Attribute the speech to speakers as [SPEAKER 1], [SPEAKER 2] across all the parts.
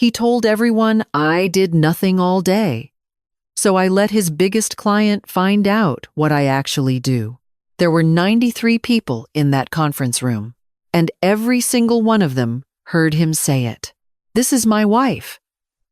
[SPEAKER 1] He told everyone I did nothing all day. So I let his biggest client find out what I actually do. There were 93 people in that conference room, and every single one of them heard him say it. This is my wife.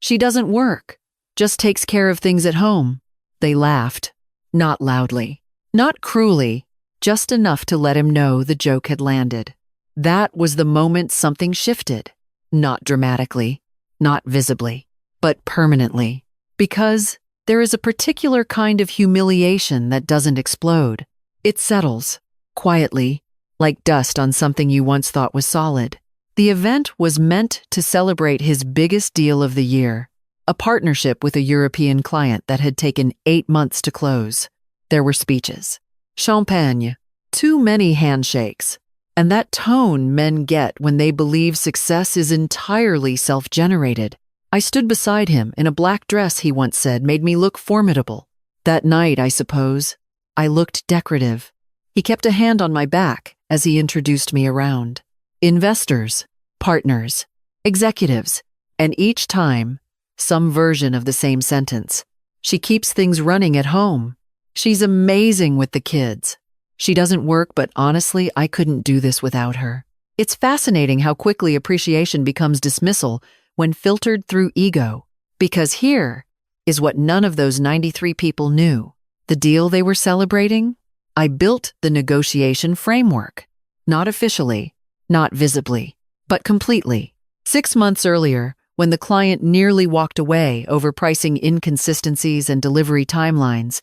[SPEAKER 1] She doesn't work, just takes care of things at home. They laughed, not loudly, not cruelly, just enough to let him know the joke had landed. That was the moment something shifted, not dramatically, not visibly, but permanently, because there is a particular kind of humiliation that doesn't explode. It settles, quietly, like dust on something you once thought was solid. The event was meant to celebrate his biggest deal of the year, a partnership with a European client that had taken 8 months to close. There were speeches, champagne, too many handshakes, and that tone men get when they believe success is entirely self-generated. I stood beside him in a black dress he once said made me look formidable. That night, I suppose, I looked decorative. He kept a hand on my back as he introduced me around. Investors, partners, executives, and each time, some version of the same sentence. She keeps things running at home. She's amazing with the kids. She doesn't work, but honestly, I couldn't do this without her. It's fascinating how quickly appreciation becomes dismissal when filtered through ego, because here is what none of those 93 people knew. The deal they were celebrating? I built the negotiation framework. Not officially, not visibly, but completely. 6 months earlier, when the client nearly walked away over pricing inconsistencies and delivery timelines,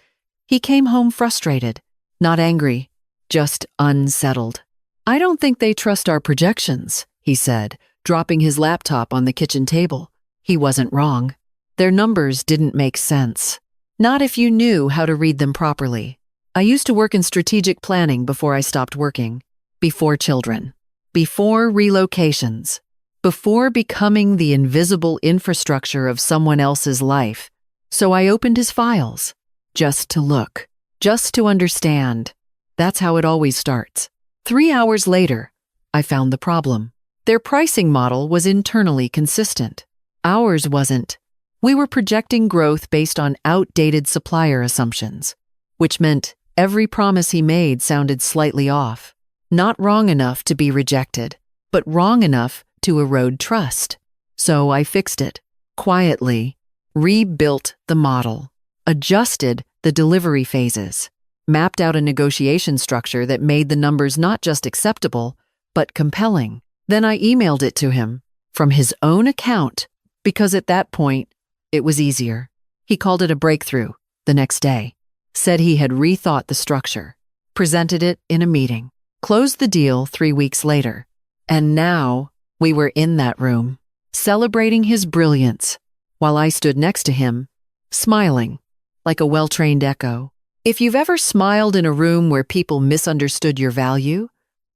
[SPEAKER 1] he came home frustrated, not angry, just unsettled. I don't think they trust our projections, he said, dropping his laptop on the kitchen table. He wasn't wrong. Their numbers didn't make sense. Not if you knew how to read them properly. I used to work in strategic planning before I stopped working. Before children. Before relocations. Before becoming the invisible infrastructure of someone else's life. So I opened his files. Just to look. Just to understand. That's how it always starts. 3 hours later, I found the problem. Their pricing model was internally consistent. Ours wasn't. We were projecting growth based on outdated supplier assumptions, which meant every promise he made sounded slightly off. Not wrong enough to be rejected, but wrong enough to erode trust. So I fixed it, quietly, rebuilt the model, adjusted the delivery phases, mapped out a negotiation structure that made the numbers not just acceptable, but compelling. Then I emailed it to him from his own account because at that point, it was easier. He called it a breakthrough the next day, said he had rethought the structure, presented it in a meeting, closed the deal 3 weeks later. And now we were in that room, celebrating his brilliance, while I stood next to him, smiling like a well-trained echo. If you've ever smiled in a room where people misunderstood your value,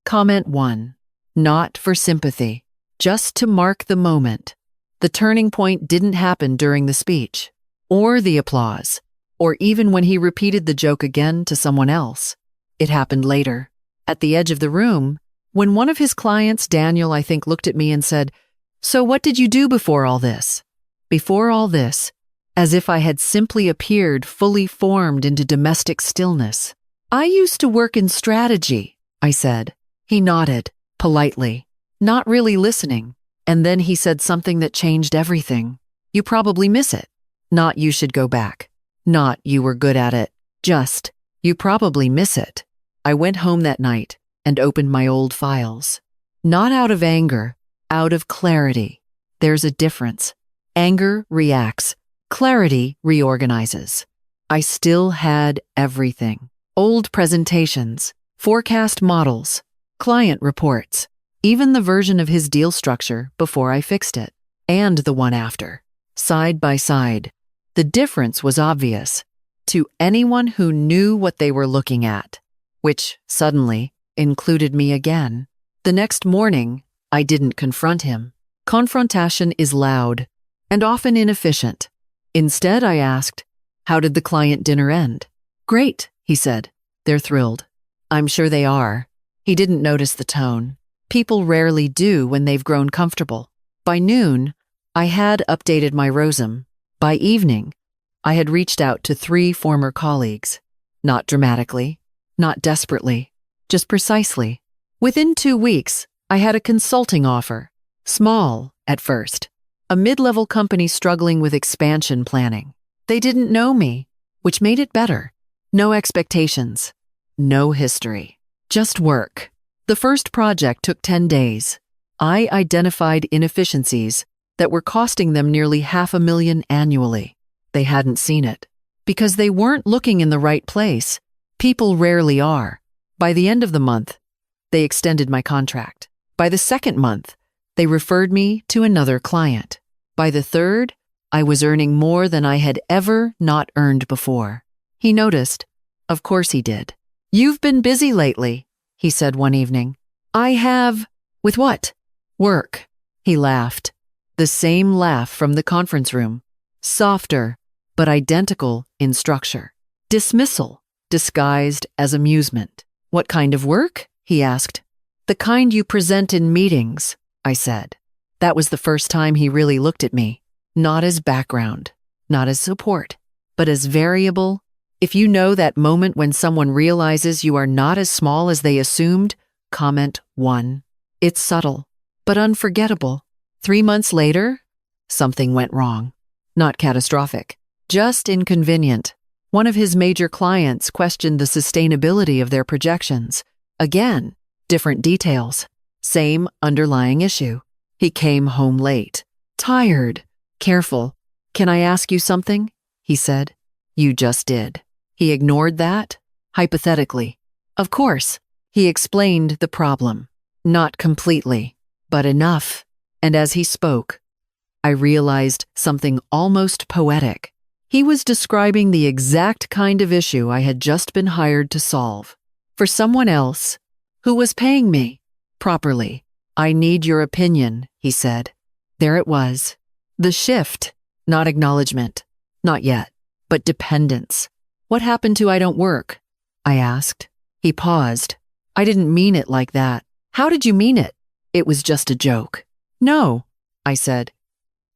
[SPEAKER 1] comment 1. Not for sympathy, just to mark the moment. The turning point didn't happen during the speech, or the applause, or even when he repeated the joke again to someone else. It happened later, at the edge of the room, when one of his clients, Daniel, I think, looked at me and said, "So what did you do before all this?" Before all this, as if I had simply appeared fully formed into domestic stillness. "I used to work in strategy," I said. He nodded, politely, not really listening. And then he said something that changed everything. "You probably miss it. Not you should go back. Not you were good at it. Just, you probably miss it." I went home that night and opened my old files. Not out of anger, out of clarity. There's a difference. Anger reacts. Clarity reorganizes. I still had everything. Old presentations, forecast models, client reports, even the version of his deal structure before I fixed it, and the one after, side by side. The difference was obvious to anyone who knew what they were looking at, which, suddenly, included me again. The next morning, I didn't confront him. Confrontation is loud and often inefficient. Instead, I asked, "How did the client dinner end?" "Great," he said. "They're thrilled." "I'm sure they are." He didn't notice the tone. People rarely do when they've grown comfortable. By noon, I had updated my resume. By evening, I had reached out to 3 former colleagues. Not dramatically, not desperately, just precisely. Within 2 weeks, I had a consulting offer. Small, at first. A mid-level company struggling with expansion planning. They didn't know me, which made it better. No expectations. No history. Just work. The first project took 10 days. I identified inefficiencies that were costing them nearly $500,000 annually. They hadn't seen it. Because they weren't looking in the right place. People rarely are. By the end of the month, they extended my contract. By the second month, they referred me to another client. By the third, I was earning more than I had ever not earned before. He noticed. Of course he did. "You've been busy lately," he said one evening. "I have." "With what?" "Work." He laughed. The same laugh from the conference room. Softer, but identical in structure. Dismissal, disguised as amusement. "What kind of work?" he asked. "The kind you present in meetings," I said. That was the first time he really looked at me. Not as background, not as support, but as variable. If you know that moment when someone realizes you are not as small as they assumed, comment 1. It's subtle, but unforgettable. 3 months later, something went wrong. Not catastrophic, just inconvenient. One of his major clients questioned the sustainability of their projections. Again, different details. Same underlying issue. He came home late. Tired. "Careful. Can I ask you something?" he said. "You just did." He ignored that, hypothetically. Of course, he explained the problem. Not completely, but enough. And as he spoke, I realized something almost poetic. He was describing the exact kind of issue I had just been hired to solve. For someone else who was paying me properly. "I need your opinion," he said. There it was. The shift, not acknowledgement. Not yet, but dependence. "What happened to I don't work?" I asked. He paused. "I didn't mean it like that." "How did you mean it?" "It was just a joke." "No," I said.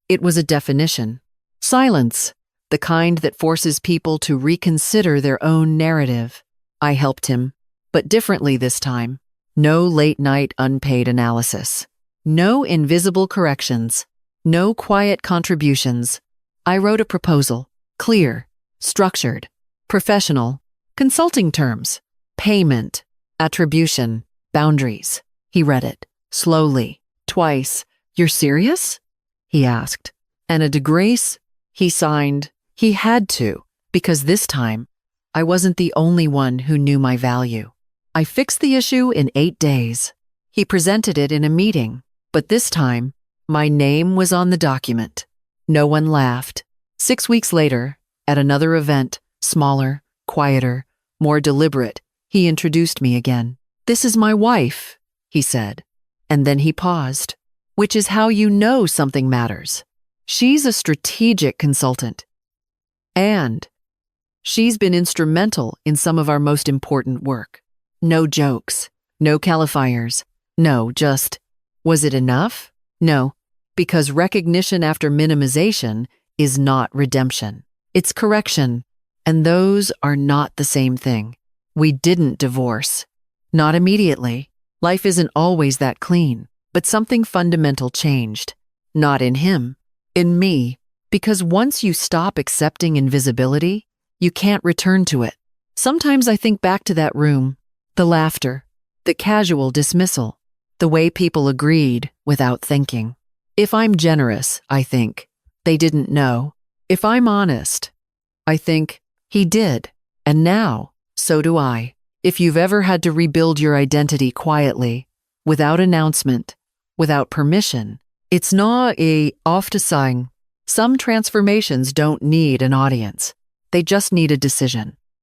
[SPEAKER 1] It was a definition. Silence, the kind that forces people to reconsider their own narrative. I helped him, but differently this time. No late-night unpaid analysis. No invisible corrections. No quiet contributions. I wrote a proposal. Clear, structured, professional, consulting terms, payment, attribution, boundaries. He read it, slowly, twice. "You're serious?" he asked. And a de grace, he signed. He had to, because this time, I wasn't the only one who knew my value. I fixed the issue in 8 days. He presented it in a meeting, but this time, my name was on the document. No one laughed. 6 weeks later, at another event, smaller, quieter, more deliberate, he introduced me again. "This is my wife," he said. And then he paused, "which is how you know something matters. She's a strategic consultant. And she's been instrumental in some of our most important work." No jokes, no qualifiers. No, just, was it enough? No, because recognition after minimization is not redemption. It's correction, and those are not the same thing. We didn't divorce. Not immediately. Life isn't always that clean, but something fundamental changed. Not in him, in me, because once you stop accepting invisibility, you can't return to it. Sometimes I think back to that room, the laughter, the casual dismissal, the way people agreed without thinking. If I'm generous, I think, they didn't know. If I'm honest, I think, he did. And now, so do I. If you've ever had to rebuild your identity quietly, without announcement, without permission, it's not a off-to-sign. Some transformations don't need an audience. They just need a decision.